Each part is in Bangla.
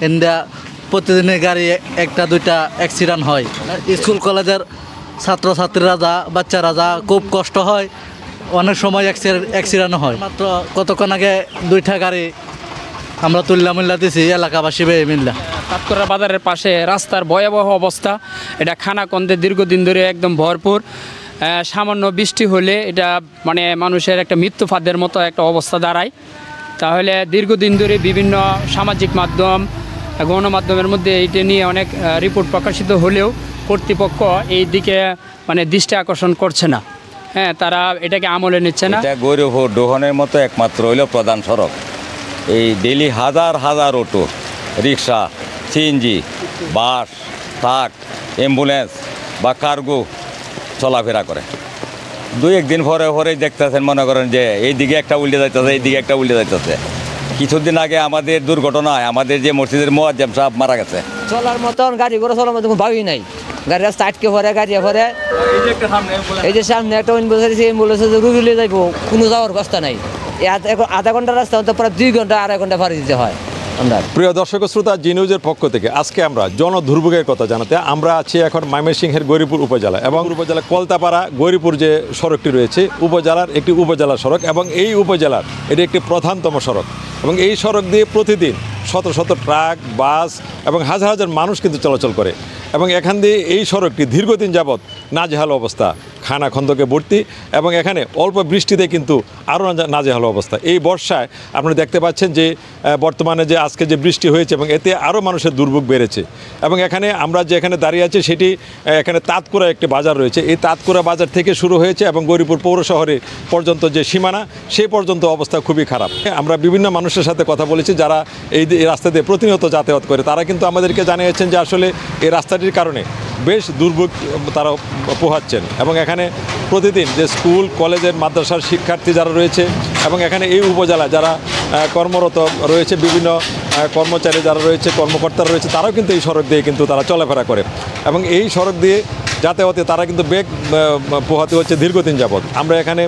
এন্ডা প্রতিদিনের গাড়ি একটা দুইটা অ্যাক্সিডেন্ট হয়। স্কুল কলেজের ছাত্রছাত্রীরা বাচ্চারা খুব কষ্ট হয়, অনেক সময় অ্যাক্সিডেন্ট হয়। মাত্র কতক্ষণ আগে দুইটা গাড়ি আমরা তুল্লা দিছি এলাকাবাসী বেয়ে মিল্লা। তাতকরা বাজারের পাশে রাস্তার ভয়াবহ অবস্থা, এটা খানাখন্দে দীর্ঘদিন ধরে একদম ভরপুর। সামান্য বৃষ্টি হলে এটা মানে মানুষের একটা মৃত্যু ফাঁদের মতো একটা অবস্থা দাঁড়ায়। তাহলে দীর্ঘদিন ধরে বিভিন্ন সামাজিক মাধ্যম, গণমাধ্যমের মধ্যে এইটা নিয়ে অনেক রিপোর্ট প্রকাশিত হলেও কর্তৃপক্ষ এই দিকে মানে দৃষ্টি আকর্ষণ করছে না। হ্যাঁ, তারা এটাকে আমলে নিচ্ছে না। গৌরীপুর দোহনের মতো একমাত্র হইল প্রধান সড়ক। এই ডেলি হাজার হাজার অটো রিক্সা, সিএনজি, বাস, ট্রাক, অ্যাম্বুলেন্স বা কার্গো চলাফেরা করে। দুই একদিন পরে পরেই দেখতেছেন, মনে করেন যে এইদিকে একটা উল্টে যাইতেছে, এইদিকে একটা উল্টে যাইতেছে। কিছুদিন আগে আমাদের দুর্ঘটনায় আমাদের যে মসজিদের মুয়াজ্জিম সাহেব মারা গেছে। চলার মতন গাড়ি ঘোড়া চলার মতো কোনো ভাবই নাই। গাড়ি রাস্তা আটকে ভরে, গাড়ি ভরে, এই যে সামনে একটা অ্যাম্বুলেন্স রুগী নিয়ে যাইব, কোনো যাওয়ার রাস্তা নাই। আধা ঘন্টার রাস্তা হতে প্রায় 2 ঘন্টা 2.5 ঘন্টা ভাড়ি দিতে হয়। প্রিয় দর্শক শ্রোতা, জি নিউজের পক্ষ থেকে আজকে আমরা জনদুর্ভোগের কথা জানাতে আমরা আছি এখন ময়মনসিংহের গৌরীপুর উপজেলা এবং উপজেলা কলতাপাড়া গৌরীপুর যে সড়কটি রয়েছে, উপজেলার একটি উপজেলা সড়ক এবং এই উপজেলার এটি একটি প্রধানতম সড়ক এবং এই সড়ক দিয়ে প্রতিদিন শত শত ট্রাক, বাস এবং হাজার হাজার মানুষ কিন্তু চলাচল করে এবং এখান দিয়ে এই সড়কটি দীর্ঘদিন যাবৎ নাজেহাল অবস্থা, খানাখন্দকে ভর্তি এবং এখানে অল্প বৃষ্টিতে কিন্তু আরও নাজেহাল অবস্থা। এই বর্ষায় আপনারা দেখতে পাচ্ছেন যে বর্তমানে যে আজকে যে বৃষ্টি হয়েছে এবং এতে আরও মানুষের দুর্ভোগ বেড়েছে এবং এখানে আমরা যে এখানে দাঁড়িয়ে আছি সেটি এখানে তাঁতকুড়া একটি বাজার রয়েছে। এই তাঁতকুড়া বাজার থেকে শুরু হয়েছে এবং গৌরীপুর পৌর শহরে পর্যন্ত যে সীমানা, সেই পর্যন্ত অবস্থা খুবই খারাপ। আমরা বিভিন্ন মানুষের সাথে কথা বলেছি যারা এই রাস্তা দিয়ে প্রতিনিয়ত যাতায়াত করে, তারা কিন্তু আমাদেরকে জানিয়েছেন যে আসলে এই রাস্তাটির কারণে বেশ দুর্ভোগ তারা পোহাচ্ছেন এবং এখানে প্রতিদিন যে স্কুল কলেজের মাদ্রাসার শিক্ষার্থী যারা রয়েছে এবং এখানে এই উপজেলা যারা কর্মরত রয়েছে, বিভিন্ন কর্মচারী যারা রয়েছে, কর্মকর্তারা রয়েছে, তারাও কিন্তু এই সড়ক দিয়ে কিন্তু তারা চলাফেরা করে এবং এই সড়ক দিয়ে যাতায়াতে তারা কিন্তু বেগ পোহাতে হচ্ছে দীর্ঘদিন যাবৎ। আমরা এখানে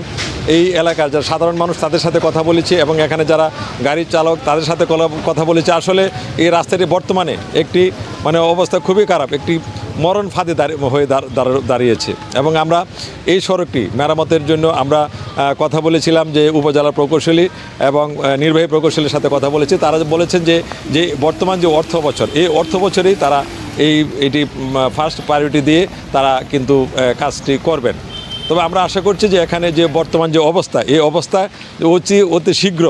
এই এলাকার যারা সাধারণ মানুষ তাদের সাথে কথা বলেছি এবং এখানে যারা গাড়ির চালক তাদের সাথে কথা বলেছি। আসলে এই রাস্তাটি বর্তমানে একটি মানে অবস্থা খুবই খারাপ, একটি মরণ ফাঁদে হয়ে দাঁড়িয়েছে এবং আমরা এই সড়কটি মেরামতের জন্য আমরা কথা বলেছিলাম যে উপজেলা প্রকৌশলী এবং নির্বাহী প্রকৌশলীর সাথে কথা বলেছি। তারা বলেছেন যে বর্তমান যে অর্থ বছর, এই অর্থ বছরেই তারা এটি ফার্স্ট প্রায়োরিটি দিয়ে তারা কিন্তু কাজটি করবেন। তবে আমরা আশা করছি যে এখানে যে বর্তমান যে অবস্থা, এই অবস্থা অতি শীঘ্র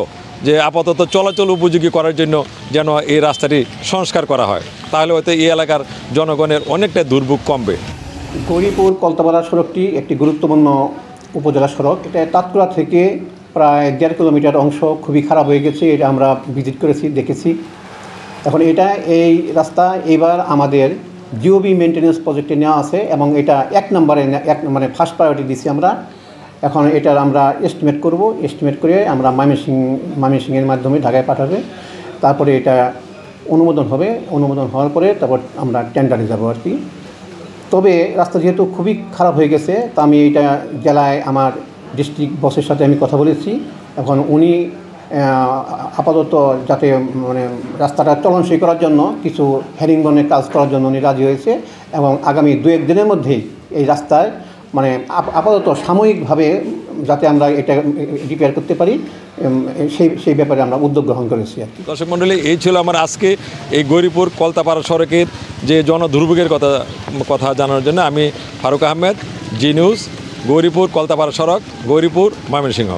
যে আপাতত চলাচল উপযোগী করার জন্য যেন এই রাস্তাটি সংস্কার করা হয়, তাহলে হয়তো এই এলাকার জনগণের অনেকটা দুর্ভোগ কমবে। গৌরীপুর কলতাপাড়া সড়কটি একটি গুরুত্বপূর্ণ উপজেলা সড়ক। এটা তাঁতকুড়া থেকে প্রায় 1.5 কিলোমিটার অংশ খুবই খারাপ হয়ে গেছে। এটা আমরা ভিজিট করেছি, দেখেছি। এখন এই রাস্তা এবার আমাদের জিওবি মেনটেন্যান্স প্রজেক্টে নেওয়া আছে এবং এটা 1 নম্বরে মানে ফার্স্ট প্রায়োরিটি দিচ্ছি আমরা। এখন এটার আমরা এস্টিমেট করে আমরা ময়মনসিংহের মাধ্যমে ঢাকায় পাঠাবে, তারপরে এটা অনুমোদন হওয়ার পরে তারপর আমরা টেন্ডারে যাব আর কি। তবে রাস্তা যেহেতু খুবই খারাপ হয়ে গেছে, তা আমি এইটা জেলায় আমার ডিস্ট্রিক্ট বসের সাথে আমি কথা বলেছি। এখন উনি আপাতত যাতে মানে রাস্তাটা চলনসই করার জন্য কিছু হেরিংবনের কাজ করার জন্য উনি রাজি হয়েছে এবং আগামী 2-1 দিনের মধ্যেই এই রাস্তায় মানে আপাতত সাময়িকভাবে যাতে আমরা এটা রিপেয়ার করতে পারি সেই ব্যাপারে আমরা উদ্যোগ গ্রহণ করেছি আর কি। দর্শক মণ্ডলী, এই ছিল আমার আজকে এই গৌরীপুর কলতাপাড়া সড়কের যে জনদুর্ভোগের কথা জানানোর জন্য আমি ফারুক আহমেদ, জি নিউজ, গৌরীপুর কলতাপাড়া সড়ক, গৌরীপুর, ময়মনসিংহ।